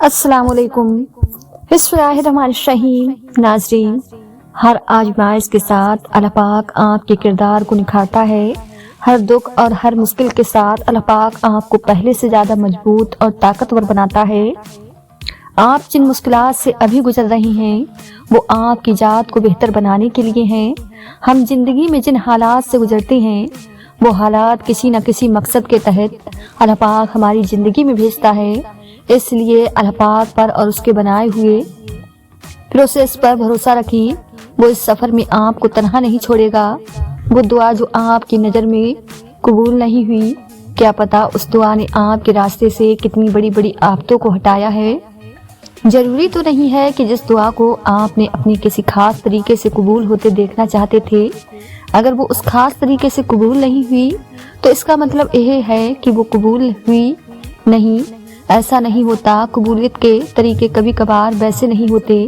السلام علیکم۔ بسم اللہ الرحمن الرحیم۔ ناظرین، ہر آزمائش کے ساتھ اللہ پاک آپ کے کردار کو نکھارتا ہے۔ ہر دکھ اور ہر مشکل کے ساتھ اللہ پاک آپ کو پہلے سے زیادہ مضبوط اور طاقتور بناتا ہے۔ آپ جن مشکلات سے ابھی گزر رہی ہیں وہ آپ کی ذات کو بہتر بنانے کے لیے ہیں۔ ہم زندگی میں جن حالات سے گزرتے ہیں وہ حالات کسی نہ کسی مقصد کے تحت اللہ پاک ہماری زندگی میں بھیجتا ہے۔ اس لیے اللہ پاک پر اور اس کے بنائے ہوئے پروسیس پر بھروسہ رکھیں۔ وہ اس سفر میں آپ کو تنہا نہیں چھوڑے گا۔ وہ دعا جو آپ کی نظر میں قبول نہیں ہوئی، کیا پتا اس دعا نے آپ کے راستے سے کتنی بڑی بڑی آفتوں کو ہٹایا ہے۔ ضروری تو نہیں ہے کہ جس دعا کو آپ نے اپنی کسی خاص طریقے سے قبول ہوتے دیکھنا چاہتے تھے، اگر وہ اس خاص طریقے سے قبول نہیں ہوئی تو اس کا مطلب یہ ہے کہ وہ قبول ہوئی نہیں۔ ایسا نہیں ہوتا۔ قبولیت کے طریقے کبھی کبھار ویسے نہیں ہوتے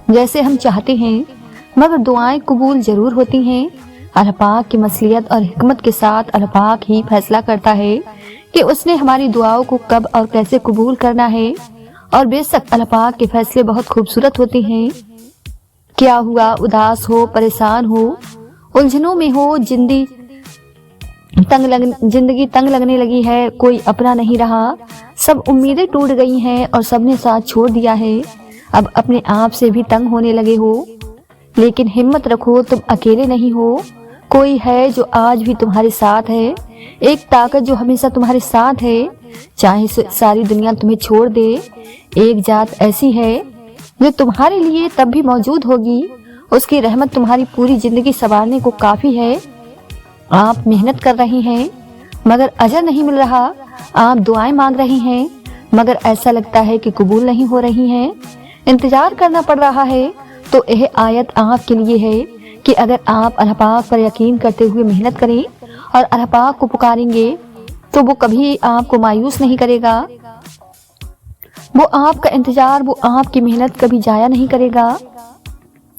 جیسے ہم چاہتے ہیں، مگر دعائیں قبول ضرور ہوتی ہیں۔ اللہ پاک کی مصلحت اور حکمت کے ساتھ اللہ پاک ہی فیصلہ کرتا ہے کہ اس نے ہماری دعاؤں کو کب اور کیسے قبول کرنا ہے، اور بے شک اللہ پاک کے فیصلے بہت خوبصورت ہوتے ہیں۔ کیا ہوا، اداس ہو، پریشان ہو، الجھنوں میں ہو، زندگی تنگ لگنے لگی ہے، کوئی اپنا نہیں رہا، سب امیدیں ٹوٹ گئی ہیں اور سب نے ساتھ چھوڑ دیا ہے، اب اپنے آپ سے بھی تنگ ہونے لگے ہو، لیکن ہمت رکھو، تم اکیلے نہیں ہو۔ کوئی ہے جو آج بھی تمہارے ساتھ ہے، ایک طاقت جو ہمیشہ تمہارے ساتھ ہے، چاہے ساری دنیا تمہیں چھوڑ دے۔ ایک ذات ایسی ہے جو تمہارے لیے تب بھی موجود ہوگی، اس کی رحمت تمہاری پوری زندگی سنوارنے کو کافی ہے۔ آپ محنت کر رہی ہیں مگر اجر نہیں مل رہا، آپ دعائیں مانگ رہی ہیں مگر ایسا لگتا ہے کہ قبول نہیں ہو رہی ہیں، انتظار کرنا پڑ رہا ہے، تو یہ آیت آپ کے لیے ہے کہ اگر آپ اللہ پاک پر یقین کرتے ہوئے محنت کریں اور اللہ پاک کو پکاریں گے تو وہ کبھی آپ کو مایوس نہیں کرے گا۔ وہ آپ کا انتظار، وہ آپ کی محنت کبھی ضائع نہیں کرے گا،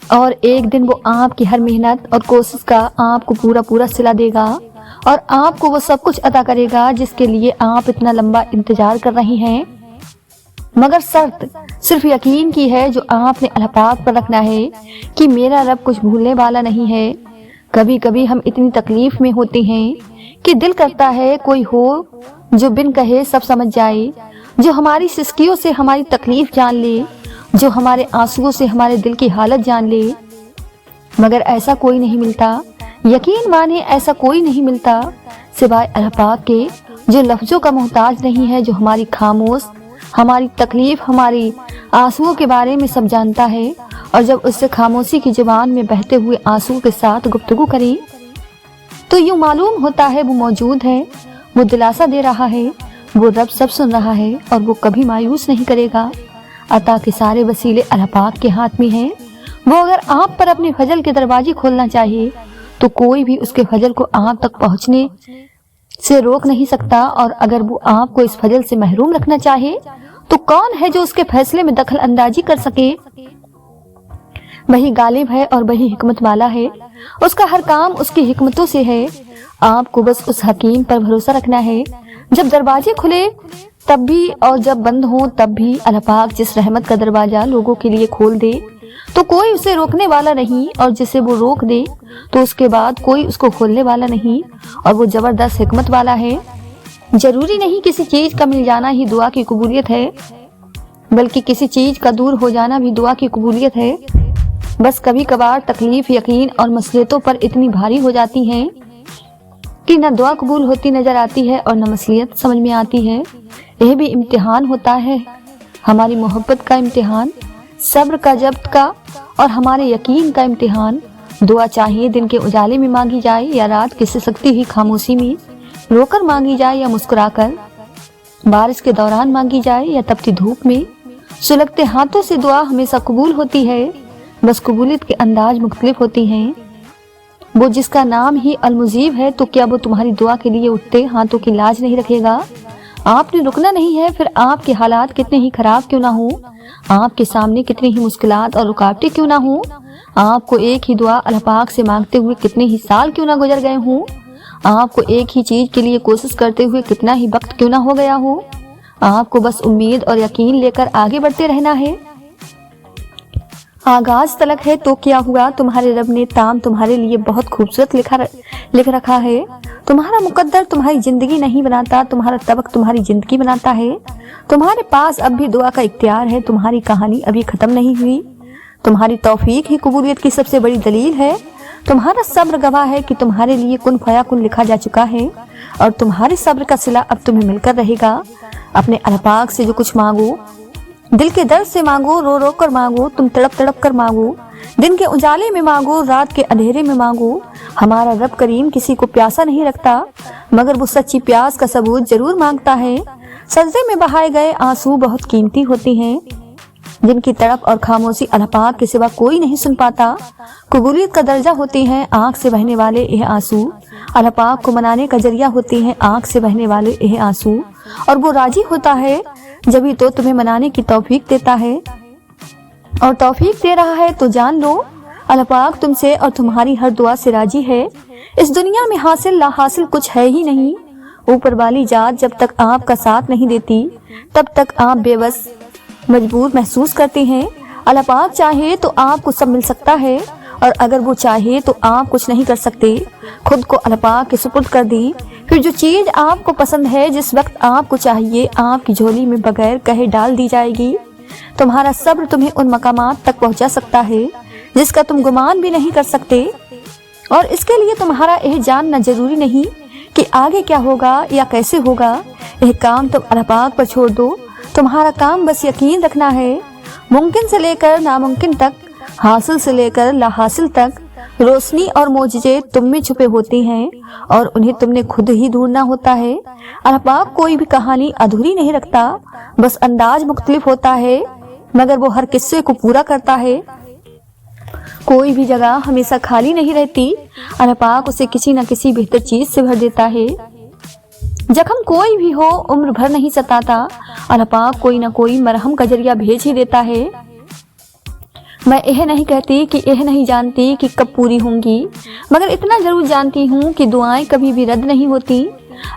اور ایک دن وہ آپ کی ہر محنت اور کوشش کا آپ کو پورا صلہ دے گا، اور آپ کو وہ سب کچھ عطا کرے گا جس کے لیے آپ اتنا لمبا انتظار کر رہی ہیں۔ مگر شرط صرف یقین کی ہے جو آپ نے اللہ پاک پر رکھنا ہے کہ میرا رب کچھ بھولنے والا نہیں ہے۔ کبھی کبھی ہم اتنی تکلیف میں ہوتے ہیں کہ دل کرتا ہے کوئی ہو جو بن کہے سب سمجھ جائے، جو ہماری سسکیوں سے ہماری تکلیف جان لے، جو ہمارے آنسوؤں سے ہمارے دل کی حالت جان لے، مگر ایسا کوئی نہیں ملتا۔ یقین مانے ایسا کوئی نہیں ملتا سوائے اللہ پاک کے، جو لفظوں کا محتاج نہیں ہے، جو ہماری خاموش، ہماری تکلیف، ہماری آنسوؤں کے بارے میں سب جانتا ہے، اور جب اس سے خاموشی کی زبان میں بہتے ہوئے آنسوؤں کے ساتھ گفتگو کریں تو یوں معلوم ہوتا ہے وہ موجود ہے، وہ دلاسا دے رہا ہے، وہ رب سب سن رہا ہے اور وہ کبھی مایوس نہیں کرے گا۔ عطا کے سارے وسیلے اللہ پاک کے ہاتھ میں ہیں۔ وہ اگر آپ پر اپنے فضل کے دروازے کھولنا چاہیے تو کوئی بھی اس کے فضل کو آپ تک پہنچنے سے روک نہیں سکتا، اور اگر وہ آپ کو اس فضل سے محروم رکھنا چاہے تو کون ہے جو اس کے فیصلے میں دخل اندازی کر سکے؟ وہی غالب ہے اور وہی حکمت والا ہے، اس کا ہر کام اس کی حکمتوں سے ہے۔ آپ کو بس اس حکیم پر بھروسہ رکھنا ہے۔ جب دروازے کھلے تب بھی اور جب بند ہوں تب بھی اللہ پاک جس رحمت کا دروازہ لوگوں کے لیے کھول دے تو کوئی اسے روکنے والا نہیں، اور جسے وہ روک دے تو اس کے بعد کوئی اس کو کھولنے والا نہیں، اور وہ زبردست حکمت والا ہے۔ ضروری نہیں کسی چیز کا مل جانا ہی دعا کی قبولیت ہے، بلکہ کسی چیز کا دور ہو جانا بھی دعا کی قبولیت ہے۔ بس کبھی کبھار تکلیف یقین اور مصلحتوں پر اتنی بھاری ہو جاتی ہیں کہ نہ دعا قبول ہوتی نظر آتی ہے اور نہ مصلحت سمجھ میں آتی ہے۔ یہ بھی امتحان ہوتا ہے، ہماری محبت کا امتحان، صبر کا ضبط کا، اور ہمارے یقین کا امتحان۔ دعا چاہیے دن کے اجالے میں مانگی جائے یا رات کی سسکتی ہوئی خاموشی میں، رو کر مانگی جائے یا مسکرا کر، بارش کے دوران مانگی جائے یا تپتی دھوپ میں، سلگتے ہاتھوں سے دعا ہمیشہ قبول ہوتی ہے، بس قبولیت کے انداز مختلف ہوتی ہیں۔ وہ جس کا نام ہی المجیب ہے تو کیا وہ تمہاری دعا کے لیے اٹھتے ہاتھوں کی لاج نہیں رکھے گا؟ آپ نے رکنا نہیں ہے، پھر آپ کے حالات کتنے ہی خراب کیوں نہ ہوں، آپ کے سامنے کتنی ہی مشکلات اور رکاوٹیں کیوں نہ ہوں، آپ کو ایک ہی دعا اللہ پاک سے مانگتے ہوئے کتنے ہی سال کیوں نہ گزر گئے ہوں، آپ کو ایک ہی چیز کے لیے کوشش کرتے ہوئے کتنا ہی وقت کیوں نہ ہو گیا ہو، आपको बस उम्मीद और यकीन लेकर आगे बढ़ते रहना है। आगाज तलक है तो क्या हुआ, तुम्हारे रब ने ताम तुम्हारे लिए बहुत खूबसूरत लिख रखा है। तुम्हारा मुकद्दर तुम्हारी जिंदगी नहीं बनाता, तुम्हारा तबक तुम्हारी जिंदगी बनाता है। तुम्हारे पास अब भी दुआ का इख्तियार है, तुम्हारी कहानी अभी खत्म नहीं हुई। तुम्हारी तौफीक ही कबूलियत की सबसे बड़ी दलील है। तुम्हारा सब्र गवाह है कि तुम्हारे लिए कुन फयाकुन लिखा जा चुका है और तुम्हारे सब्र का सिला अब तुम्हें मिलकर रहेगा। अपने अल्लाह पाक से जो कुछ मांगो, दिल के दर्द से मांगो, रो रो कर मांगो, तुम तड़प तड़प कर मांगो, दिन के उजाले में मांगो, रात के अंधेरे में मांगो। हमारा रब करीम किसी को प्यासा नहीं रखता, मगर वो सच्ची प्यास का सबूत जरूर मांगता है। सजदे में बहाए गए आंसू बहुत कीमती होते हैं, जिनकी तड़प और खामोशी अल्लाह पाक के सिवा कोई नहीं सुन पाता। कबूलियत का दर्जा होते हैं आंख से बहने वाले यह आंसू, अल्लाह पाक को मनाने का जरिया होते हैं आंख से बहने वाले यह आंसू, और वो राजी होता है जब ही तो तुम्हें मनाने की तौफीक देता है। और तौफीक दे रहा है तो जान लो अल्लाह पाक तुमसे और तुम्हारी हर दुआ से राजी है। इस दुनिया में हासिल ला हासिल कुछ है ही नहीं। ऊपर वाली जात जब तक आपका साथ नहीं देती तब तक आप बेबस मजबूर महसूस करते हैं। अल्लाह पाक चाहे तो आपको सब मिल सकता है, और अगर वो चाहे तो आप कुछ नहीं कर सकते। खुद को अल्लाह पाक के सुपुर्द कर दी, फिर जो चीज आपको पसंद है, जिस वक्त आपको चाहिए, आपकी झोली में बगैर कहे डाल दी जाएगी। तुम्हारा सब्र तुम्हें उन मकामात तक पहुंचा सकता है जिसका तुम गुमान भी नहीं कर सकते, और इसके लिए तुम्हारा यह जानना जरूरी नहीं कि आगे क्या होगा या कैसे होगा। यह काम तुम अल्लाह पाक पर छोड़ दो। तुम्हारा काम बस यकीन रखना है। मुमकिन से लेकर नामुमकिन तक, हासिल से लेकर ला हासिल तक, रोशनी और मोजज़े तुम में छुपे होते हैं और उन्हें तुमने खुद ही ढूंढना होता है। अल्लाह पाक कोई भी कहानी अधूरी नहीं रखता, बस अंदाज मुख्तलिफ होता है, मगर वो हर किस्से को पूरा करता है। कोई भी जगह हमेशा खाली नहीं रहती, अल्लाह पाक उसे किसी न किसी बेहतर चीज से भर देता है। जख्म कोई भी हो उम्र भर नहीं सताता, अल्लाह पाक कोई ना कोई मरहम का जरिया भेज ही देता है। मैं यह नहीं कहती कि यह नहीं जानती कि कब पूरी होंगी, मगर इतना जरूर जानती हूँ कि दुआएं कभी भी रद्द नहीं होती।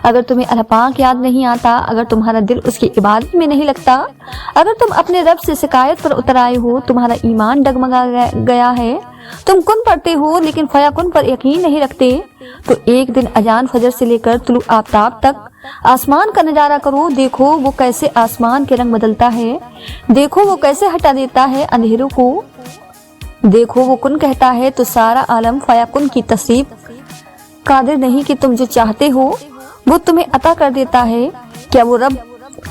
अगर तुम्हें अल्लाह पाक याद नहीं आता, अगर तुम्हारा दिल उसकी इबादत में नहीं लगता, अगर तुम अपने रब से शिकायत पर उतर आए हो, तुम्हारा ईमान डगमगा गया है, तुम कुन पढ़ते हो लेकिन फयाकुन पर यकीन नहीं रखते, तो एक दिन अजान फजर से लेकर तुलू आफ्ताब तक आसमान का नजारा करो। देखो वो कैसे आसमान के रंग बदलता है, देखो वो कैसे हटा देता है अंधेरों को, देखो वो कुन कहता है तो सारा आलम फयाकुन की तस्रीफ कादिर नहीं कि तुम जो चाहते हो वो तुम्हें अता कर देता है। क्या वो रब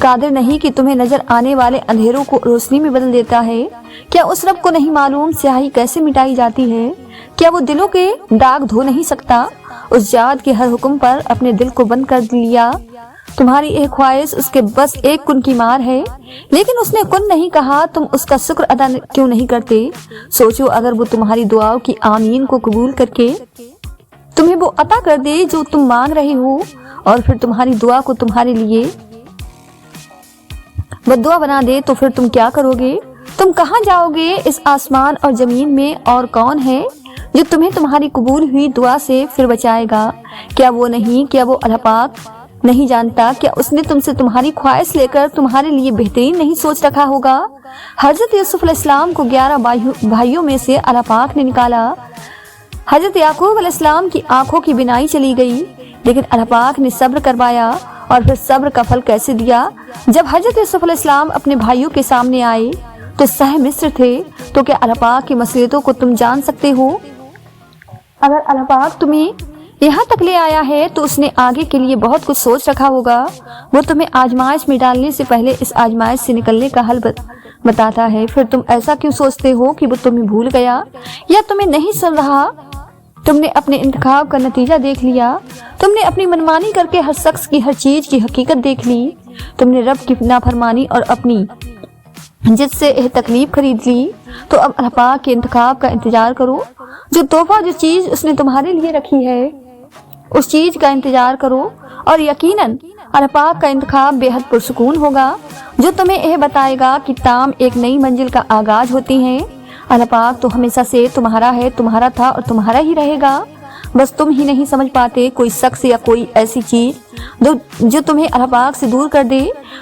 कादिर नहीं कि तुम्हें नजर आने वाले अंधेरों को रोशनी में बदल देता है? क्या उस रब को नहीं मालूम स्याही कैसे मिटाई जाती है? क्या वो दिलों के दाग धो नहीं सकता? उस जात के हर हुक्म पर अपने दिल को बंद कर लिया। तुम्हारी एक ख्वाहिश उसके बस एक कुन की मार है, लेकिन उसने कुन नहीं कहा, तुम उसका शुक्र अदा क्यों नहीं करते? सोचो अगर वो तुम्हारी दुआओं की आमीन को कबूल करके तुम्हें वो अता कर दे जो तुम मांग रहे हो, और फिर तुम्हारी दुआ को तुम्हारे लिए बद्दुआ बना दे, तो फिर तुम क्या करोगे? तुम कहाँ जाओगे? इस आसमान और जमीन में और कौन है जो तुम्हें तुम्हारी कबूल हुई दुआ से फिर बचाएगा? क्या वो नहीं? क्या वो अल्लाह पाक नहीं जानता? क्या उसने तुमसे तुम्हारी ख्वाहिश लेकर तुम्हारे लिए बेहतरीन नहीं सोच रखा होगा? हजरत यूसुफ अलैहिस्सलाम को 11 भाइयों में से अल्लाह पाक ने निकाला। हजरत याकूब अलैहिस्सलाम की आंखों की बिनाई चली गई, लेकिन अल्लाह पाक ने सब्र करवाया, और फिर सब्र का फल कैसे दिया? जब हजरत यूसुफ अलैहिस्सलाम अपने भाइयों के सामने आए तो सह मिस्र थे। तो क्या अल्लाह पाक की मसलियतों को तुम जान सकते हो? अगर अल्लाह पाक तुम्हें यहाँ तक ले आया है तो उसने आगे के लिए बहुत कुछ सोच रखा होगा। वो तुम्हें आजमाइश में डालने से पहले इस आजमाइश से निकलने का हल बताता है। फिर तुम ऐसा क्यों सोचते हो कि वो तुम्हें भूल गया या तुम्हें नहीं सुन रहा? तुमने अपने इंतखाब का नतीजा देख लिया, तुमने अपनी मनमानी करके हर शख्स की हर चीज की हकीकत देख ली, तुमने रब की नाफरमानी और अपनी जिससे यह तकलीफ खरीद ली। तो अब अल्लाह पाक के इंतखाब का इंतजार करो। जो तोहफा, जो चीज उसने तुम्हारे लिए रखी है, उस चीज का इंतजार करो, और यकीनन अल्लाह पाक का इंतखाब बेहद पुरसुकून होगा, जो तुम्हें यह बताएगा कि ताम एक नई मंजिल का आगाज होती है। अल्लाह पाक तो हमेशा से तुम्हारा है, तुम्हारा था और तुम्हारा ही रहेगा। बस तुम ही नहीं समझ पाते, कोई शख्स या कोई ऐसी चीज जो तुम्हें अल्लाह पाक से दूर कर दे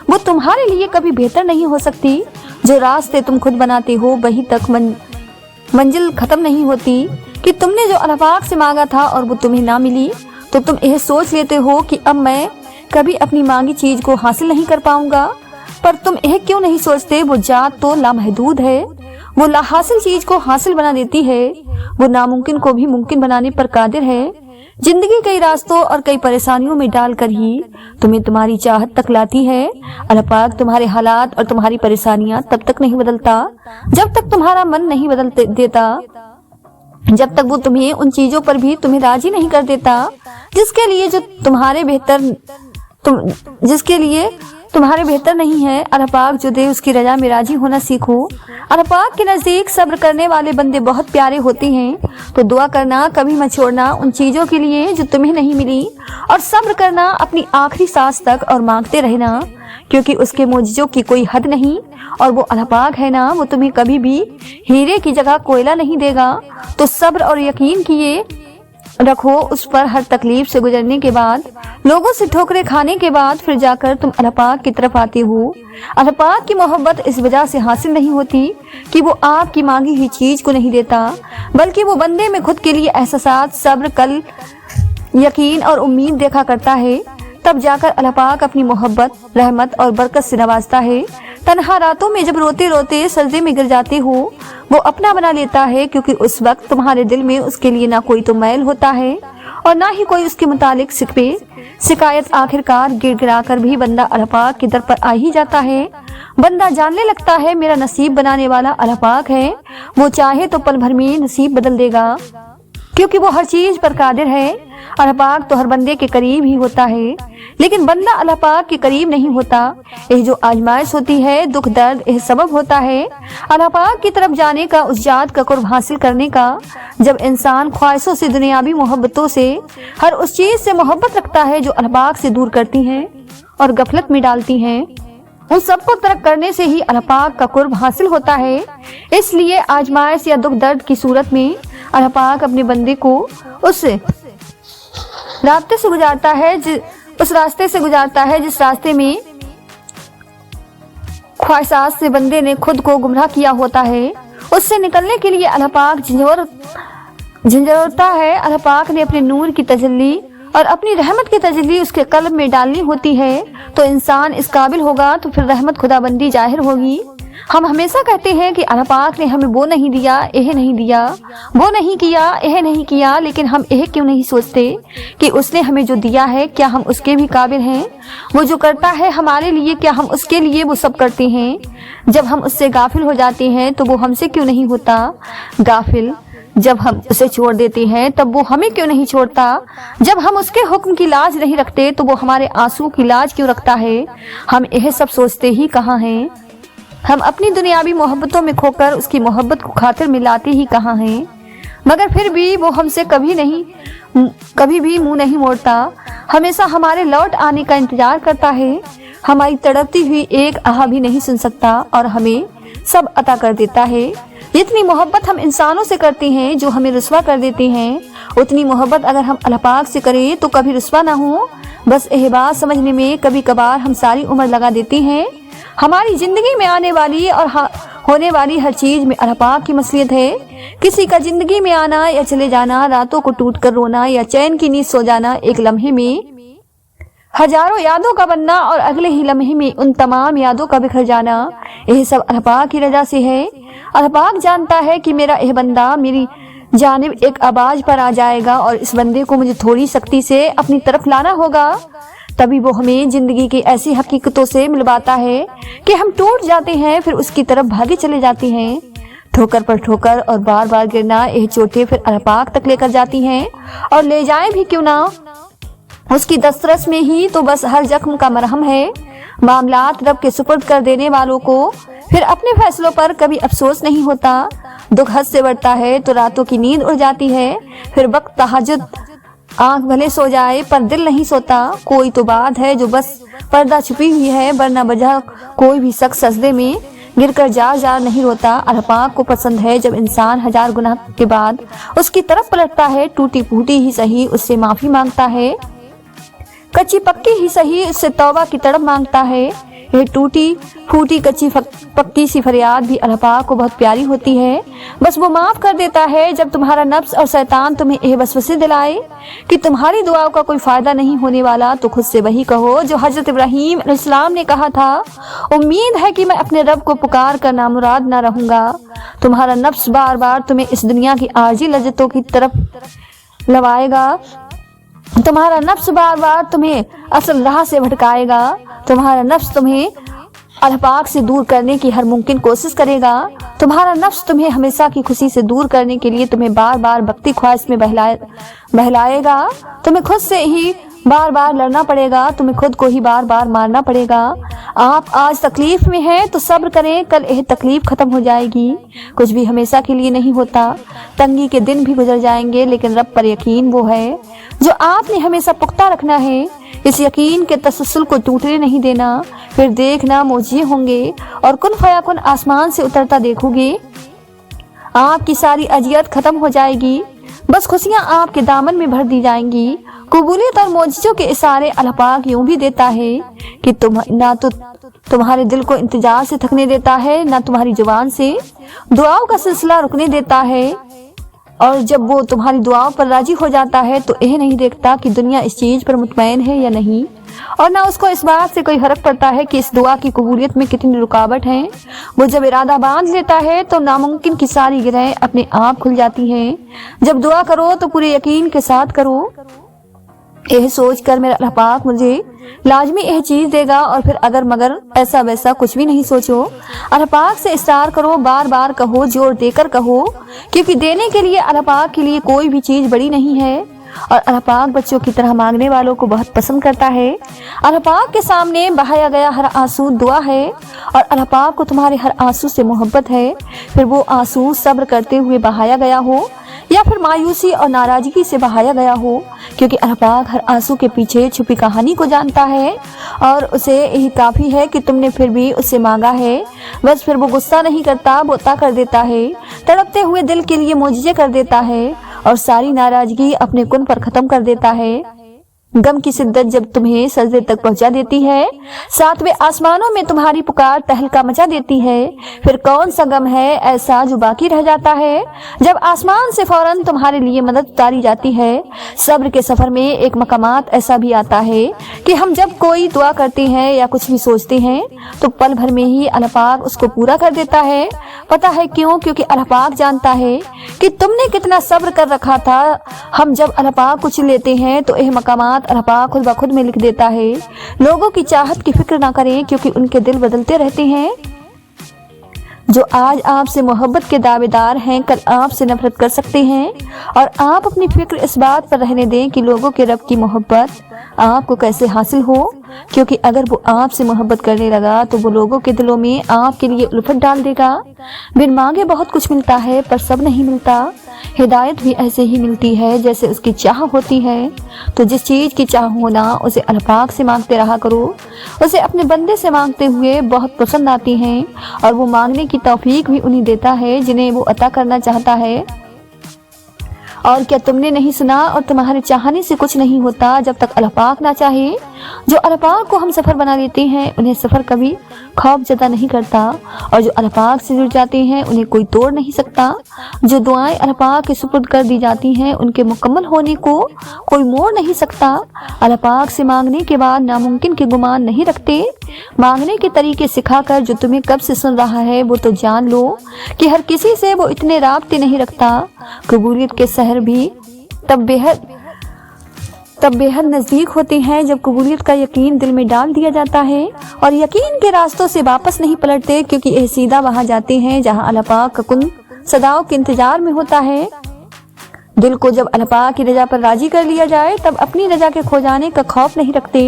वो तुम्हारे लिए कभी बेहतर नहीं हो सकती। जो रास्ते तुम खुद बनाते हो वहीं तक मंजिल खत्म नहीं होती कि तुमने जो अल्लाह पाक से मांगा था और वो तुम्हें ना मिली तो तुम यह सोच लेते हो कि अब मैं कभी अपनी मांगी चीज को हासिल नहीं कर पाऊंगा। पर तुम यह क्यों नहीं सोचते, वो जात तो लामहदूद है, वो ला हासिल चीज को हासिल बना देती है, वो नामुमकिन को भी मुमकिन बनाने पर कादिर है। जिंदगी कई रास्तों और कई परेशानियों में डालकर ही तुम्हें तुम्हारी चाहत तक लाती है। अल्लाह पाक तुम्हारे हालात और तुम्हारी परेशानियां तब तक नहीं बदलता जब तक तुम्हारा मन नहीं बदल देता, जब तक वो तुम्हें उन चीजों पर भी तुम्हें राजी नहीं कर देता जिसके लिए तुम्हारे बेहतर नहीं है। अल्लाह पाक जो दे उसकी रजा में राजी होना सीखो। अल्लाह पाक के नजदीक सब्र करने वाले बंदे बहुत प्यारे होते हैं, तो दुआ करना कभी मत छोड़ना उन चीजों के लिए जो तुम्हें नहीं मिली, और सब्र करना अपनी आखिरी सांस तक और मांगते रहना, क्योंकि उसके मोजिज़ों की कोई हद नहीं। और वो अल्लाह पाक है ना, वो तुम्हें कभी भी हीरे की जगह कोयला नहीं देगा। तो सब्र और यकीन किए रखो उस पर। हर तकलीफ से गुजरने के बाद, लोगों से ठोकरें खाने के बाद फिर जाकर तुम अल्लाह पाक की तरफ आते हो। अल्लाह पाक की मोहब्बत इस वजह से हासिल नहीं होती कि वो आपकी मांगी हुई चीज को नहीं देता, बल्कि वो बंदे में खुद के लिए एहसास, सब्र, कल, यकीन और उम्मीद देखा करता है। तब जाकर अल्लाह पाक अपनी मोहब्बत, रहमत और बरकत से नवाजता है। तन्हा रातों में जब रोते रोते सजदे में गिर जाते हो वो अपना बना लेता है, क्योंकि उस वक्त तुम्हारे दिल में उसके लिए ना कोई तो मैल होता है और ना ही कोई उसके मुतालिक सिकवे शिकायत। आखिरकार गिड़गिड़ा कर भी बंदा अल्लाह पाक की दर पर आ ही जाता है। बंदा जानने लगता है मेरा नसीब बनाने वाला अल्लाह पाक है, वो चाहे तो पल भर में नसीब बदल देगा, क्योंकि वो हर चीज पर कादिर है। अल्लाह पाक तो हर बंदे के करीब ही होता है, लेकिन बंदा अल्लाह पाक के करीब नहीं होता। यह जो आजमाइश होती है, दुख दर्द, यह सबब होता है अल्लाह पाक की तरफ जाने का, उस जात का कुर्ब हासिल करने का। जब इंसान ख्वाहिशों से, दुनियावी मोहब्बतों से, हर उस चीज से मोहब्बत रखता है जो अल्लाह पाक से दूर करती हैं और गफलत में डालती हैं, उन सबको तर्क करने से ही अल्लाह पाक का कुर्ब हासिल होता है। इसलिए आजमाइश या दुख दर्द की सूरत में अल्लाह पाक अपने बंदे को उस रास्ते से गुजारता है जिस रास्ते में ख्वाहिशात से बंदे ने खुद को गुमराह किया होता है। उससे निकलने के लिए अल्लाह पाक झंझोरता है। अल्लाह पाक ने अपने नूर की तजल्ली और अपनी रहमत की तजल्ली उसके कल्ब में डालनी होती है, तो इंसान इस काबिल होगा तो फिर रहमत खुदाबंदी जाहिर होगी। हम हमेशा कहते हैं कि अल्लाह पाक ने हमें वो नहीं दिया, यह नहीं दिया, वो नहीं किया, यह नहीं किया, लेकिन हम यह क्यों नहीं सोचते कि उसने हमें जो दिया है क्या हम उसके भी काबिल हैं? वो जो करता है हमारे लिए क्या हम उसके लिए वो सब करते हैं? जब हम उससे गाफिल हो जाते हैं तो वो हमसे क्यों नहीं होता गाफिल? जब हम उसे छोड़ देते हैं तब वो हमें क्यों नहीं छोड़ता? जब हम उसके हुक्म की लाज नहीं रखते तो वो हमारे आंसू की लाज क्यों रखता है? हम यह सब सोचते ही कहाँ हैं? हम अपनी दुनियावी मोहब्बतों में खोकर उसकी मोहब्बत को खातिर मिलाते ही कहाँ हैं? मगर फिर भी वो हमसे कभी भी मुंह नहीं मोड़ता, हमेशा हमारे लौट आने का इंतजार करता है। हमारी तड़पती हुई एक आह भी नहीं सुन सकता और हमें सब अता कर देता है। जितनी मोहब्बत हम इंसानों से करते हैं जो हमें रुस्वा कर देते हैं, उतनी मोहब्बत अगर हम अल्लाह पाक से करें तो कभी रुस्वा ना हो। बस यह बात समझने में कभी कभार हम सारी उम्र लगा देते हैं। हमारी जिंदगी में आने वाली और होने वाली हर चीज में अल्लाह पाक की मसलियत है। किसी का जिंदगी में आना या चले जाना, रातों को टूट कर रोना या चैन की नींद सो जाना, एक लम्हे में हजारों यादों का बनना और अगले ही लम्हे में उन तमाम यादों का बिखर जाना, यह सब अल्लाह पाक की रजा से है। अल्लाह पाक जानता है कि मेरा यह बंदा मेरी जानिब एक आवाज पर आ जाएगा और इस बंदे को मुझे थोड़ी सख्ती से अपनी तरफ लाना होगा। तभी वो हमें जिंदगी की ऐसी हकीकतों से मिलवाता है कि हम टूट जाते हैं, फिर उसकी तरफ भागे चले जाते हैं। ठोकर पर ठोकर और बार बार गिरना, यह चोटें फिर अल्लाह पाक तक लेकर जाती हैं, और ले जाए भी क्यों ना, उसकी दस्तरस में ही तो बस हर जख्म का मरहम है। मामलात रब के सुपुर्द कर देने वालों को फिर अपने फैसलों पर कभी अफसोस नहीं होता। दुख हद से बढ़ता है तो रातों की नींद उड़ जाती है, फिर वक्त तहज्जुद आंख भले सो जाए पर दिल नहीं सोता। कोई तो बात है जो बस पर्दा छुपी हुई है, वरना वजह कोई भी शख्स सजदे में गिरकर जार जार नहीं रोता। अल्लाह पाक को पसंद है जब इंसान 1000 गुनाह के बाद उसकी तरफ पलटता है, टूटी फूटी ही सही उससे माफी मांगता है, कच्ची पक्की ही सही उससे तौबा की तड़प मांगता है। यह टूटी फूटी कच्ची पक्की सी फरियाद भी अल्लाह पाक को बहुत प्यारी होती है। बस वो माफ कर देता है जब तुम्हारा नफ्स और शैतान तुम्हें यह वसवसे दिलाए कि तुम्हारी दुआओं का कोई फायदा नहीं होने वाला, तो खुद से वही कहो जो हजरत इब्राहीम अलैहिस्सलाम ने कहा था, उम्मीद है कि मैं अपने रब को पुकार कर नामुराद ना रहूंगा। तुम्हारा नफ्स बार बार तुम्हें इस दुनिया की आर्जी लज्जतों की तरफ लवाएगा, तुम्हारा नफ्स बार बार तुम्हें असल राह से भटकाएगा, तुम्हारा नफ्स तुम्हें अल्लाह पाक से दूर करने की हर मुमकिन कोशिश करेगा, तुम्हारा नफ्स तुम्हें हमेशा की खुशी से दूर करने के लिए तुम्हें बार बार भक्ति ख्वाहिश में बहलाएगा, तुम्हें खुद से ही बार बार लड़ना पड़ेगा, तुम्हें खुद को ही बार बार मारना पड़ेगा। आप आज तकलीफ में हैं तो सब्र करें, कल यह तकलीफ खत्म हो जाएगी। कुछ भी हमेशा के लिए नहीं होता, तंगी के दिन भी गुजर जाएंगे, लेकिन रब पर यकीन वो है जो आपने हमेशा पुख्ता रखना है। इस यकीन के तसल्सल को टूटने नहीं देना, फिर देखना मौजे होंगे और कुन फयाकुन आसमान से उतरता देखोगे। आपकी सारी अजियत खत्म हो जाएगी, बस खुशियां आपके दामन में भर दी जाएंगी। कबूलियत और मौजों के इशारे अल्लाह पाक यूं भी देता है कि ना तो तुम्हारे दिल को इंतजार से थकने देता है, ना तुम्हारी जुबान से दुआओं का सिलसिला रुकने देता है। और जब वो तुम्हारी दुआओं पर राजी हो जाता है तो यह नहीं देखता कि दुनिया इस चीज पर मुतमईन है या नहीं, और ना उसको इस बात से कोई फर्क पड़ता है कि इस दुआ की कबूलियत में कितनी रुकावट है। वो जब इरादा बांध लेता है तो नामुमकिन की सारी गिरहें अपने आप खुल जाती हैं। जब दुआ करो तो पूरे यकीन के साथ करो, यह सोच कर मेरा अल्लाह पाक मुझे लाजमी यह चीज देगा, और फिर अगर मगर ऐसा वैसा कुछ भी नहीं सोचो। अल्लाह पाक से इस्तार करो, बार बार कहो, जोर देकर कहो, क्योंकि देने के लिए अल्लाह पाक के लिए कोई भी चीज बड़ी नहीं है, और अल्लाह पाक बच्चों की तरह मांगने वालों को बहुत पसंद करता है। अल्लाह पाक के सामने बहाया गया हर आंसू दुआ है, और अल्लाह पाक को तुम्हारे हर आंसू से मोहब्बत है। फिर वो आंसू सब्र करते हुए बहाया गया हो या फिर मायूसी और नाराजगी से बहाया गया हो, क्योंकि अल्लाह पाक हर आंसू के पीछे छुपी कहानी को जानता है, और उसे यही काफी है कि तुमने फिर भी उससे मांगा है। बस फिर वो गुस्सा नहीं करता, वो अता कर देता है, तड़पते हुए दिल के लिए मोजज़े कर देता है, और सारी नाराजगी अपने कुन पर खत्म कर देता है। गम की शिद्दत जब तुम्हें सजदे तक पहुंचा देती है, सातवें आसमानों में तुम्हारी पुकार तहलका मचा देती है, फिर कौन सा गम है ऐसा जो बाकी रह जाता है जब आसमान से फौरन तुम्हारे लिए मदद उतारी जाती है। सब्र के सफर में एक मकामात ऐसा भी आता है कि हम जब कोई दुआ करते हैं या कुछ भी सोचते हैं तो पल भर में ही अल्लाह पाक उसको पूरा कर देता है। पता है क्यों? क्योंकि अल्लाह पाक जानता है कि तुमने कितना सब्र कर रखा था। हम जब अल्लाह पाक कुछ लेते हैं तो यह मकामात अल्लाह पाक खुद ब खुद में लिख देता है। लोगों की चाहत की फिक्र ना करें, क्योंकि उनके दिल बदलते रहते हैं। जो आज आपसे मोहब्बत के दावेदार हैं कल आपसे नफरत कर सकते हैं, और आप अपनी फिक्र इस बात पर रहने दें कि लोगों के रब की मोहब्बत आपको कैसे हासिल हो, क्योंकि अगर वो आपसे मोहब्बत करने लगा तो वो लोगों के दिलों में आपके लिए उल्फत डाल देगा। बिन मांगे बहुत कुछ मिलता है पर सब नहीं मिलता। हिदायत भी ऐसे ही मिलती है जैसे उसकी चाह होती है। तो जिस चीज की चाह होना उसे अल्लाह पाक से मांगते रहा करो। उसे अपने बंदे से मांगते हुए बहुत पसंद आती हैं, और वो मांगने की तौफीक भी उन्हें देता है जिन्हें वो अता करना चाहता है। और क्या तुमने नहीं सुना, और तुम्हारे चाहने से कुछ नहीं होता जब तक अल्लाह पाक ना चाहे। जो अल्लाह पाक को हम सफर बना लेते हैं उन्हें सफर कभी खौफ ज़दा नहीं करता, और जो अल्लाह पाक से जुड़ जाते हैं उन्हें कोई तोड़ नहीं सकता। जो दुआएं अल्लाह पाक के सुपुर्द कर दी जाती हैं उनके मुकम्मल होने को कोई मोड़ नहीं सकता। अल्लाह पाक से मांगने के बाद नामुमकिन के गुमान नहीं रखते। मांगने के तरीके सिखाकर जो तुम्हें कब से सुन रहा है वो तो जान लो कि हर किसी से वो इतने राब्ते नहीं रखता। कबूलियत के शहर भी तब बेहद नज़दीक होते हैं जब कबूलियत का यकीन दिल में डाल दिया जाता है, और यकीन के रास्तों से वापस नहीं पलटते, क्योंकि यह सीधा वहां जाते हैं जहां अल्लाह पाक का कुन सदाओं के इंतजार में होता है। दिल को जब अल्लाह पाक की रजा पर राजी कर लिया जाए तब अपनी रजा के खो जाने का खौफ नहीं रखते।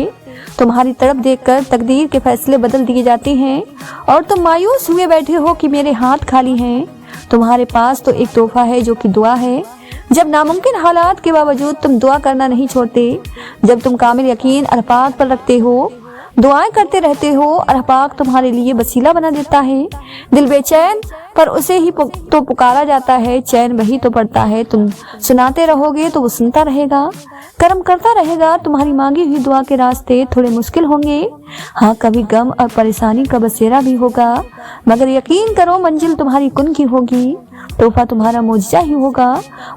तुम्हारी तरफ देखकर तकदीर के फैसले बदल दिए जाते हैं, और तुम मायूस हुए बैठे हो कि मेरे हाथ खाली हैं। तुम्हारे पास तो एक तोहफा है जो कि दुआ है। जब नामुमकिन हालात के बावजूद तुम दुआ करना नहीं छोड़ते, जब तुम कामिल यकीन अल्लाह पाक पर रखते हो, दुआएं करते रहते हो, अल्लाह पाक तुम्हारे लिए वसीला बना देता है। दिल बेचैन पर उसे ही तो पुकारा जाता है, चैन वही तो पड़ता है। तुम सुनाते रहोगे तो वो सुनता रहेगा, कर्म करता रहेगा। तुम्हारी मांगी हुई दुआ के रास्ते थोड़े मुश्किल होंगे, हाँ कभी गम और परेशानी का बसेरा भी होगा, मगर यकीन करो मंजिल तुम्हारी कुन की होगी। तोहफा तुम्हारा मौजज़ा ही होगा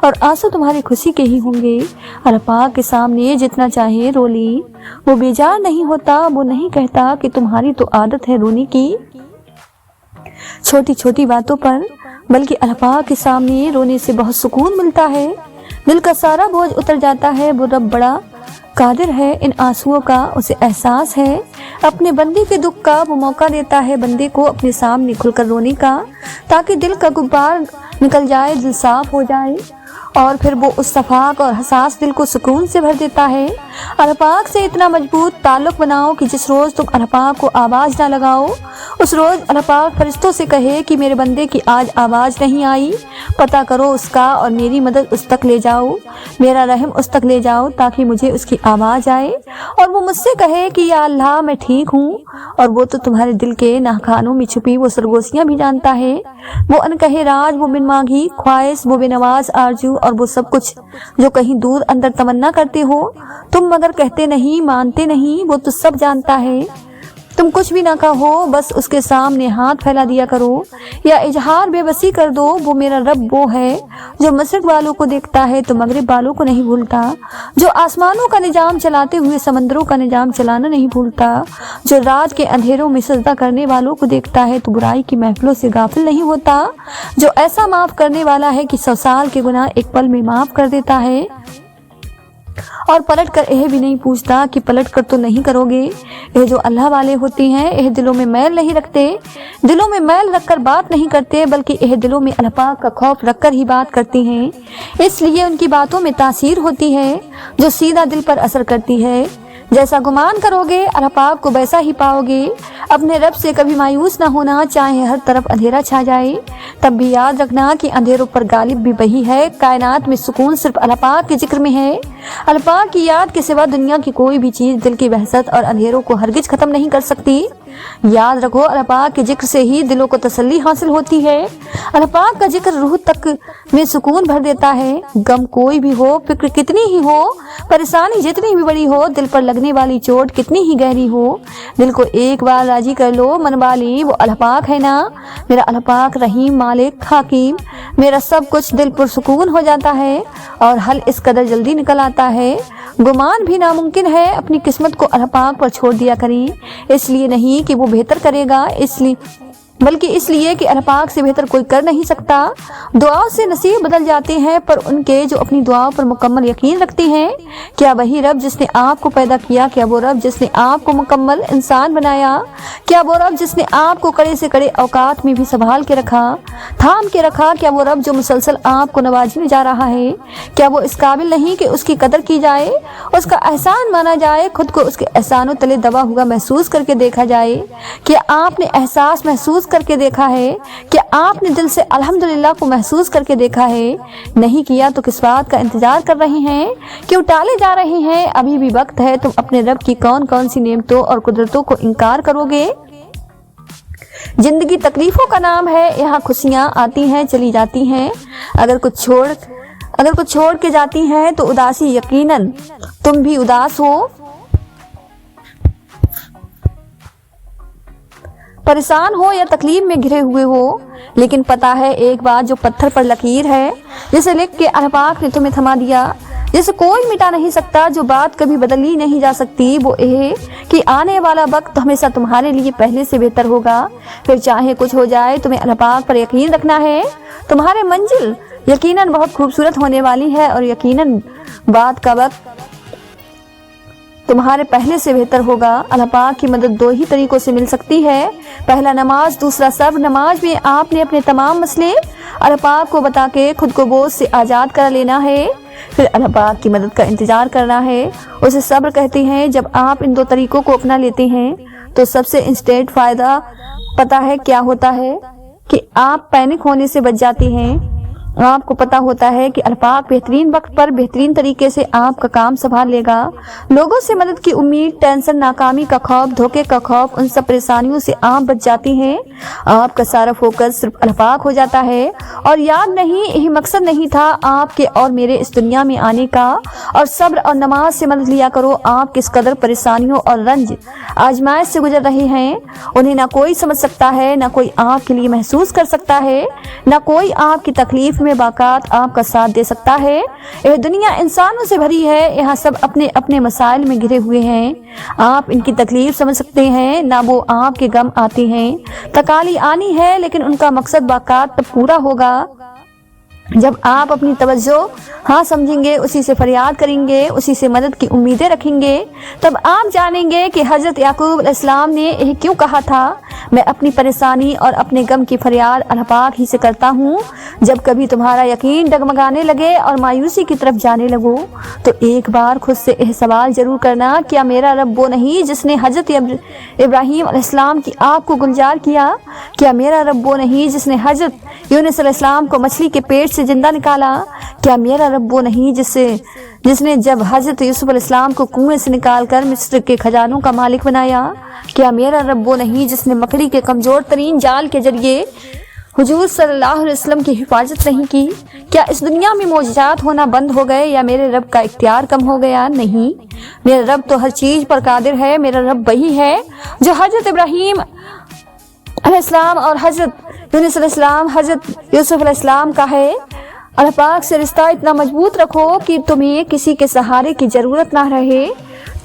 और आंसू तुम्हारी खुशी के ही होंगे। अल्लाह पाक के सामने जितना चाहे रो ली, वो बेजार नहीं होता। वो नहीं कहता कि तुम्हारी तो आदत है रोने की छोटी छोटी बातों पर, बल्कि अल्लाह पाक के सामने रोने से बहुत सुकून मिलता है। दिल का सारा बोझ उतर जाता है। वो रब बड़ा कादिर है इन आंसुओं का, उसे एहसास है अपने बंदे के दुख का। वो मौका देता है बंदे को अपने सामने खुलकर रोने का, ताकि दिल का गुब्बार निकल जाए, दिल साफ हो जाए और फिर वो उस सफाक और हसास दिल को सुकून से भर देता है। अल्लाह पाक से इतना मजबूत ताल्लुक बनाओ कि जिस रोज़ तुम अल्लाह पाक को आवाज़ ना लगाओ, उस रोज़ अल्लाह पाक फरिश्तों से कहे कि मेरे बंदे की आज आवाज़ नहीं आई, पता करो उसका और मेरी मदद उस तक ले जाओ, मेरा रहम उस तक ले जाओ ताकि मुझे उसकी आवाज़ आए और वो मुझसे कहे कि या अल्लाह मैं ठीक हूँ। और वो तो तुम्हारे दिल के नाखानों में छुपी वो सरगोशियाँ भी जानता है, वो अनकहे राज, वो बिन मांगी ख्वाहिश, वो बेनवाज आरजू और वो सब कुछ जो कहीं दूर अंदर तमन्ना करते हो तुम मगर कहते नहीं, मानते नहीं। वो तो सब जानता है। तुम कुछ भी ना कहो, बस उसके सामने हाथ फैला दिया करो या इजहार बेबसी कर दो। वो मेरा रब वो है जो मशरिक वालों को देखता है तो मगरिब वालों को नहीं भूलता, जो आसमानों का निजाम चलाते हुए समंदरों का निजाम चलाना नहीं भूलता, जो रात के अंधेरों में सजदा करने वालों को देखता है तो बुराई की महफिलों से गाफिल नहीं होता, जो ऐसा माफ करने वाला है कि 100 साल के गुनाह एक पल में माफ कर देता है और पलट कर यह भी नहीं पूछता कि पलट कर तो नहीं करोगे। यह जो अल्लाह वाले होते हैं यह दिलों में मैल नहीं रखते, दिलों में मैल रखकर बात नहीं करते, बल्कि यह दिलों में अल्लाह पाक का खौफ रखकर ही बात करती हैं। इसलिए उनकी बातों में तासीर होती है जो सीधा दिल पर असर करती है। जैसा गुमान करोगे अल्लाह पाक को वैसा ही पाओगे। अपने रब से कभी मायूस ना होना, चाहे हर तरफ अंधेरा छा जाए तब भी याद रखना कि अंधेरों पर गालिब भी वही है। कायनात में सुकून सिर्फ अल्लाह पाक के जिक्र में है। अल्लाह पाक की याद के सिवा दुनिया की कोई भी चीज़ दिल की वहशत और अंधेरों को हरगिज खत्म नहीं कर सकती। याद रखो अल्लाह पाक के जिक्र से ही दिलों को तसल्ली हासिल होती है। अल्लाह पाक का जिक्र रूह तक में सुकून भर देता है। गम कोई भी हो, फिक्र कितनी ही हो, परेशानी जितनी भी बड़ी हो, दिल पर लगने वाली चोट कितनी ही गहरी हो, दिल को एक बार राजी कर लो, मनवा ली वो अल्लाह पाक है ना। मेरा अल्लाह पाक रहीम, मालिक, हकीम, मेरा सब कुछ दिल पर सुकून हो जाता है और हल इस कदर जल्दी निकल आता है। गुमान भी नामुमकिन है। अपनी किस्मत को अल्लाह पाक पर छोड़ दिया करें, इसलिए नहीं कि वो बेहतर करेगा, इसलिए बल्कि इसलिए कि अल्लाह पाक से बेहतर कोई कर नहीं सकता। दुआओं से नसीब बदल जाते हैं पर उनके जो अपनी दुआओं पर मुकम्मल यकीन रखते हैं। क्या वही रब जिसने आपको पैदा किया, क्या वो रब जिसने आपको मुकम्मल इंसान बनाया, क्या वो रब जिसने आपको कड़े से कड़े औकात में भी संभाल के रखा, थाम के रखा, क्या वो रब जो मुसलसल आपको नवाजने जा रहा है, क्या वो इस काबिल नहीं कि उसकी कदर की जाए, उसका एहसान माना जाए, खुद को उसके एहसानों तले दबा हुआ महसूस करके देखा जाए। क्या आपने एहसास महसूस करके देखा है? क्या आपने दिल से अल्हम्दुलिल्लाह को महसूस करके देखा है? नहीं किया तो किस बात का इंतजार कर रहे हैं? क्यों टाले जा रहे हैं? अभी भी वक्त है। तुम अपने रब की कौन कौन सी नेमतों और कुदरतों को इनकार करोगे? जिंदगी तकलीफों का नाम है, यहाँ खुशियाँ आती हैं चली जाती हैं, अगर कुछ छोड़ के जाती हैं तो उदासी, यकीनन तुम भी उदास हो, परेशान हो या तकलीफ में घिरे हुए हो। लेकिन पता है एक बात, जो पत्थर पर लकीर है जिसे लिख के अल्लाह पाक ने तुम्हें थमा दिया, जिसे कोई मिटा नहीं सकता, जो बात कभी बदली नहीं जा सकती, वो ये कि आने वाला वक्त हमेशा तुम्हारे लिए पहले से बेहतर होगा। फिर चाहे कुछ हो जाए, तुम्हें अल्लाह पाक पर यकीन रखना है। तुम्हारी मंजिल यकीनन बहुत खूबसूरत होने वाली है और यकीनन बात का वक्त तुम्हारे पहले से बेहतर होगा। अल्लाह पाक की मदद दो ही तरीकों से मिल सकती है, पहला नमाज, दूसरा सब्र। नमाज में आपने अपने तमाम मसले अल्लाह पाक को बता के खुद को बोझ से आज़ाद कर लेना है, फिर अल्लाह पाक की मदद का इंतजार करना है। उसे सब्र कहते हैं। जब आप इन दो तरीकों को अपना लेते हैं तो सबसे इंस्टेंट फ़ायदा पता है क्या होता है कि आप पैनिक होने से बच जाते हैं। आपको पता होता है कि अल्लाह बेहतरीन वक्त पर बेहतरीन तरीके से आपका काम संभाल लेगा। लोगों से मदद की उम्मीद, टेंशन, नाकामी का खौफ, धोखे का खौफ, उन सब परेशानियों से आप बच जाती हैं। आपका सारा फोकस सिर्फ अल्लाह हो जाता है और याद नहीं, यही मकसद नहीं था आपके और मेरे इस दुनिया में आने का। और सब्र और नमाज से मदद लिया करो। आप किस कदर परेशानियों और रंज आजमाइश से गुजर रहे हैं, उन्हें ना कोई समझ सकता है, ना कोई आपके लिए महसूस कर सकता है, ना कोई आपकी तकलीफ में बाकात आपका साथ दे सकता है। यह दुनिया इंसानों से भरी है, यहाँ सब अपने अपने मसाइल में घिरे हुए हैं। आप इनकी तकलीफ समझ सकते हैं, ना वो आपके गम आते हैं। तकाली आनी है, लेकिन उनका मकसद बाकात तब पूरा होगा जब आप अपनी तवज्जो हाँ समझेंगे, उसी से फरियाद करेंगे, उसी से मदद की उम्मीदें रखेंगे। तब आप जानेंगे कि हजरत याकूब अलैहिस्सलाम ने यह क्यों कहा था, मैं अपनी परेशानी और अपने गम की फरियाद अल्लाह पाक ही से करता हूँ। जब कभी तुम्हारा यकीन डगमगाने लगे और मायूसी की तरफ जाने लगो, तो एक बार खुद से यह सवाल जरूर करना, क्या मेरा रब वो नहीं जिसने हजरत इब्राहीम अलैहिस्सलाम की आग को गुलजार किया? क्या मेरा रब वो नहीं जिसने हजरत यूनुस अलैहिस्सलाम को मछली के पेट से जिंदा निकाला? क्या मेरा रब वो नहीं जिसने जब हजरत यूसुफ अलैहिस्सलाम को कुएं से निकालकर मिस्र के खजानों का मालिक बनाया? क्या मेरा रब वो नहीं जिसने मकड़ी के कमजोर तरीन जाल के जरिए हुजूर सल्लल्लाहु अलैहि वसल्लम की हिफाजत नहीं की? क्या इस दुनिया में मौजूदात होना बंद हो गए या मेरे रब का इख्तियार कम हो गया? नहीं, मेरा रब तो हर चीज पर कादिर है। मेरा रब वही है जो हजरत इब्राहीम अलैहिस्सलाम और हजरत यूनुस अलैहिस्सलाम, हजरत यूसुफ अलैहिस्सलाम का है। अल्लाह पाक से रिश्ता इतना मजबूत रखो कि तुम्हें किसी के सहारे की जरूरत ना रहे।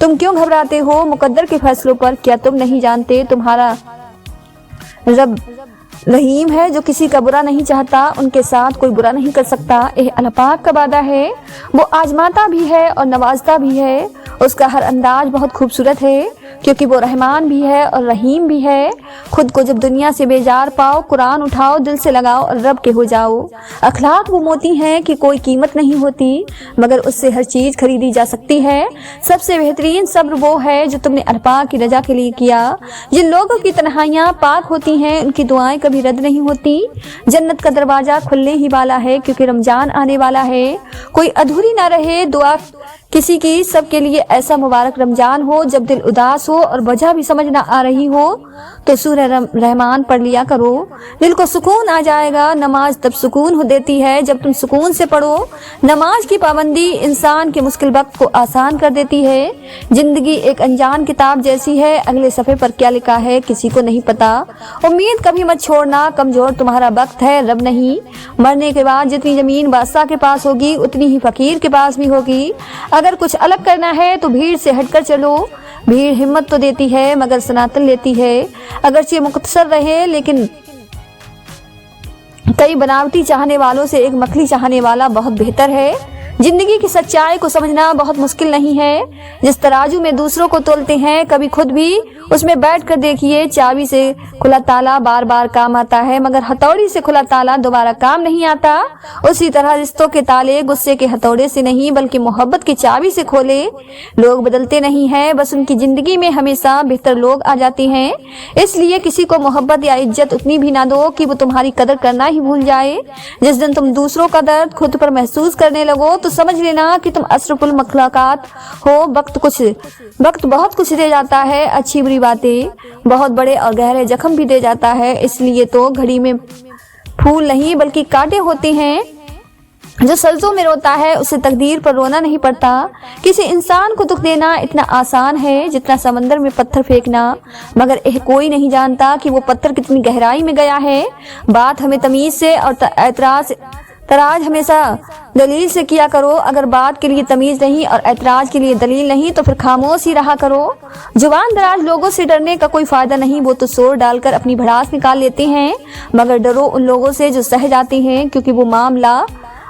तुम क्यों घबराते हो मुकद्दर के फैसलों पर? क्या तुम नहीं जानते तुम्हारा रब रहीम है, जो किसी का बुरा नहीं चाहता, उनके साथ कोई बुरा नहीं कर सकता। यह अल्लाह पाक का वादा है। वो आजमाता भी है और नवाजता भी है। उसका हर अंदाज बहुत खूबसूरत है, क्योंकि वो रहमान भी है और रहीम भी है। खुद को जब दुनिया से बेजार पाओ, कुरान उठाओ, दिल से लगाओ और रब के हो जाओ। अखलाक वो मोती हैं कि कोई कीमत नहीं होती, मगर उससे हर चीज खरीदी जा सकती है। सबसे बेहतरीन सब्र वो है जो तुमने अल्लाह पाक की रजा के लिए किया। जिन लोगों की तन्हाइयां पाक होती हैं, उनकी दुआएं कभी रद्द नहीं होती। जन्नत का दरवाजा खुलने ही वाला है, क्योंकि रमजान आने वाला है। कोई अधूरी ना रहे दुआ किसी की। सबके लिए ऐसा मुबारक रमजान हो जब दिल उदास हो और वजह भी समझ ना आ रही हो, तो सूरह रहमान पढ़ लिया करो। दिल को सुकून आ जाएगा। नमाज तब सुकून हो देती है जब तुम सुकून से पढ़ो। नमाज की पाबंदी इंसान के मुश्किल वक्त को आसान कर देती है। जिंदगी एक अनजान किताब जैसी है, अगले सफ़े पर क्या लिखा है किसी को नहीं पता। उम्मीद कभी मत छोड़ना, कमजोर तुम्हारा वक्त है, रब नहीं। मरने के बाद जितनी जमीन बादशाह के पास होगी, उतनी ही फकीर के पास भी होगी। अगर कुछ अलग करना है तो भीड़ से हटकर चलो। भीड़ हिम्मत तो देती है मगर सनातन लेती है। अगरचे मुख्तसर रहे, लेकिन कई बनावटी चाहने वालों से एक मखली चाहने वाला बहुत बेहतर है। जिंदगी की सच्चाई को समझना बहुत मुश्किल नहीं है। जिस तराजू में दूसरों को तोलते हैं, कभी खुद भी उसमें बैठ कर देखिए। चाबी से खुला ताला बार बार काम आता है, मगर हथौड़ी से खुला ताला दोबारा काम नहीं आता। उसी तरह रिश्तों के ताले गुस्से के हथौड़े से नहीं, बल्कि मोहब्बत की चाबी से खोले। लोग बदलते नहीं हैं, बस उनकी जिंदगी में हमेशा बेहतर लोग आ जाते हैं। इसलिए किसी को मोहब्बत या इज्जत उतनी भी ना दो कि वो तुम्हारी कदर करना ही भूल जाए। जिस दिन तुम दूसरों का दर्द खुद पर महसूस करने लगो, तो समझ लेना कि तुम अशरफुल मखलूकात हो। वक्त बहुत कुछ दे जाता है, अच्छी बुरी बातें, बहुत बड़े और गहरे जख्म भी दे जाता है। इसलिए तो घड़ी में फूल नहीं बल्कि कांटे होते हैं। जो सल्जों में रोता है उसे तकदीर पर रोना नहीं पड़ता। किसी इंसान को दुख देना इतना आसान है जितना समंदर में पत्थर फेंकना, मगर यह कोई नहीं जानता कि वो पत्थर कितनी गहराई में गया है। बात हमें तमीज से और तराज हमेशा दलील से किया करो। अगर बात के लिए तमीज नहीं और ऐतराज के लिए दलील नहीं, तो फिर खामोश ही रहा करो। जुबान दराज लोगों से डरने का कोई फायदा नहीं। वो तो शोर डालकर अपनी भड़ास निकाल लेते हैं, मगर डरो उन लोगों से जो सह जाते हैं, क्योंकि वो मामला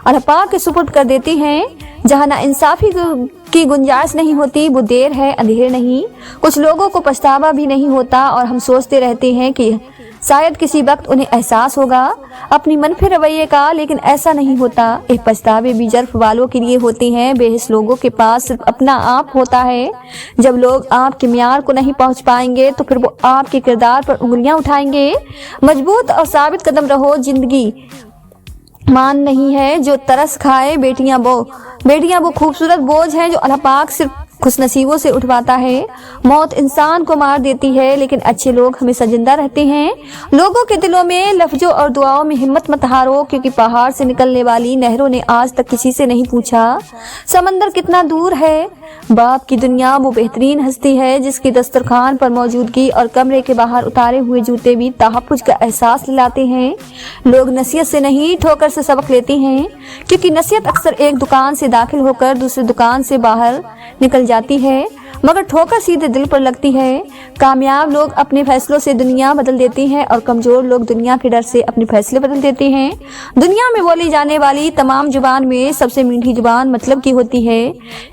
अल्लाह पाक के सुपुर्द कर देते हैं। जहाँ ना इंसाफी की गुंजाइश नहीं होती, वो देर है अंधेर नहीं। कुछ लोगों को पछतावा भी नहीं होता और हम सोचते रहते हैं कि शायद किसी वक्त उन्हें एहसास होगा अपनी मनफी रवैये का, लेकिन ऐसा नहीं होता। ये पछतावे भी जर्फ वालों के लिए होते हैं। बेहिस लोगों के पास सिर्फ अपना आप होता है। जब लोग आपके म्यार को नहीं पहुंच पाएंगे, तो फिर वो आपके किरदार पर उंगलियां उठाएंगे। मजबूत और साबित कदम रहो। जिंदगी मान नहीं है जो तरस खाए बेटियां वो खूबसूरत बोझ हैं जो अल्लाह पाक सिर्फ खुश नसीबों से उठवाता है। मौत इंसान को मार देती है, लेकिन अच्छे लोग हमेशा जिंदा रहते हैं। लोगों के दिलों में लफ्जों और दुआओं में हिम्मत मत हारो, क्योंकि पहाड़ से निकलने वाली नहरों ने आज तक किसी से नहीं पूछा समंदर कितना दूर है। बाप की दुनिया वो बेहतरीन हस्ती है जिसकी दस्तरखान पर मौजूदगी और कमरे के बाहर उतारे हुए जूते भी तहफ्फुज का एहसास दिलाते हैं। लोग नसीहत से नहीं ठोकर से सबक लेते हैं, क्योंकि नसीहत अक्सर एक दुकान से दाखिल होकर दूसरी दुकान से बाहर निकल जाती है, मगर ठोकर सीधे दिल पर लगती है। कामयाब लोग अपने फैसलों से दुनिया बदल देते हैं और कमजोर लोग दुनिया के डर से अपने फैसले बदल देते हैं। दुनिया में बोली जाने वाली तमाम जुबान में सबसे मीठी जुबान मतलब की होती है।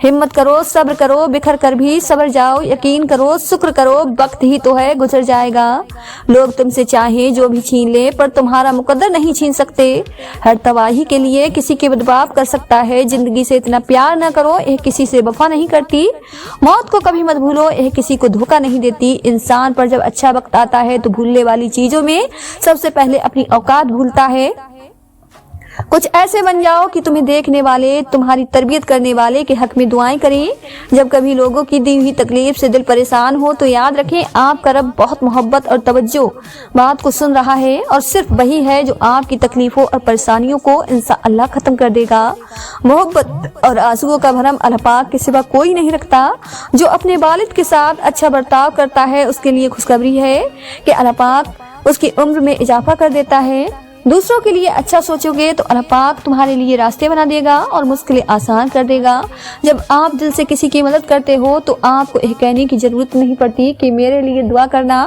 हिम्मत करो, सब्र करो, बिखर कर भी सब्र जाओ, यकीन करो, शुक्र करो, वक्त ही तो है गुजर जाएगा। लोग तुमसे चाहे जो भी छीन ले, पर तुम्हारा मुकद्दर नहीं छीन सकते। हर तबाही के लिए किसी के बदबाव कर सकता है। जिंदगी से इतना प्यार न करो, यह किसी से वफा नहीं करती। मौत को कभी मत भूलो, यह किसी को धोखा नहीं देती। इंसान पर जब अच्छा वक्त आता है तो भूलने वाली चीजों में सबसे पहले अपनी औकात भूलता है। कुछ ऐसे बन जाओ कि तुम्हें देखने वाले, तुम्हारी तरबियत करने वाले के हक में दुआएं करें। जब कभी लोगों की दी हुई तकलीफ से दिल परेशान हो तो याद रखें, आपका रब बहुत मोहब्बत और तवज्जो बात को सुन रहा है, और सिर्फ वही है जो आपकी तकलीफों और परेशानियों को इंशाअल्लाह खत्म कर देगा। मोहब्बत और आंसुओं का भरम अल्लाह पाक के सिवा कोई नहीं रखता। जो अपने वालिद के साथ अच्छा बर्ताव करता है उसके लिए खुशखबरी है कि अल्लाह पाक उसकी उम्र में इजाफा कर देता है। दूसरों के लिए अच्छा सोचोगे तो अल्लाह पाक तुम्हारे लिए रास्ते बना देगा और मुश्किलें आसान कर देगा। जब आप दिल से किसी की मदद करते हो तो आपको यह कहने की जरूरत नहीं पड़ती कि मेरे लिए दुआ करना।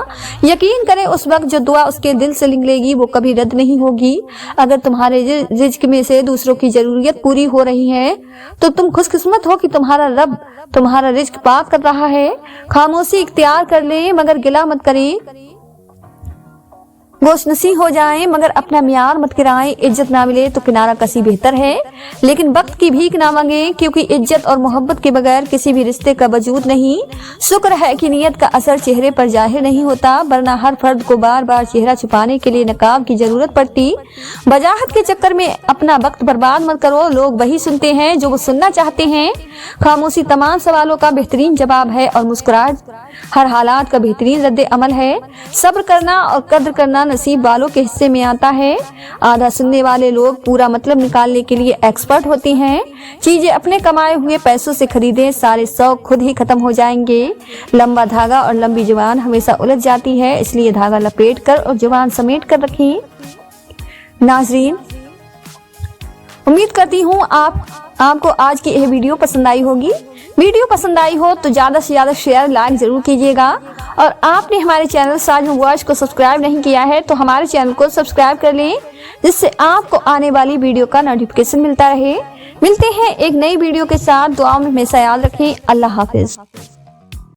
यकीन करें, उस वक्त जो दुआ उसके दिल से निकलेगी वो कभी रद्द नहीं होगी। अगर तुम्हारे रिज्क में से दूसरों की जरूरत पूरी हो रही है तो तुम खुशकिस्मत हो कि तुम्हारा रब तुम्हारा रिज्क पाक कर रहा है। खामोशी इख्तियार कर लें मगर गिला मत करें। गोशनसी हो जाएं मगर अपना मियार मत गिराएं। इज्जत ना मिले तो किनारा कसी बेहतर है, लेकिन वक्त की भीख ना मांगे, क्योंकि इज्जत और मोहब्बत के बगैर किसी भी रिश्ते का वजूद नहीं। शुक्र है कि नियत का असर चेहरे पर जाहिर नहीं होता, वरना हर फर्द को बार बार चेहरा छुपाने के लिए नकाब की जरूरत पड़ती। वजाहत के चक्कर में अपना वक्त बर्बाद मत करो। लोग वही सुनते हैं जो वो सुनना चाहते हैं। खामोशी तमाम सवालों का बेहतरीन जवाब है और मुस्कुराहट हर हालात का बेहतरीन रद्द अमल है। सब्र करना और कद्र करना नसीब वालों के हिस्से में आता है। आधा सुनने वाले लोग पूरा मतलब निकालने के लिए एक्सपर्ट होते हैं। चीजें अपने कमाए हुए पैसों से खरीदें, सारे शौक खुद ही खत्म हो जाएंगे। लंबा धागा और लंबी जुबान हमेशा उलझ जाती है, इसलिए धागा लपेट कर और जुबान समेट कर रखें। नाजरीन, उम्मीद करती हूँ आपको आज की यह वीडियो पसंद आई होगी। वीडियो पसंद आई हो तो ज़्यादा से ज़्यादा शेयर लाइक जरूर कीजिएगा, और आपने हमारे चैनल साजन वॉइस को सब्सक्राइब नहीं किया है तो हमारे चैनल को सब्सक्राइब कर लें, जिससे आपको आने वाली वीडियो का नोटिफिकेशन मिलता रहे। मिलते हैं एक नई वीडियो के साथ। दुआ में हमेशा याद रखें। अल्लाह हाफिज।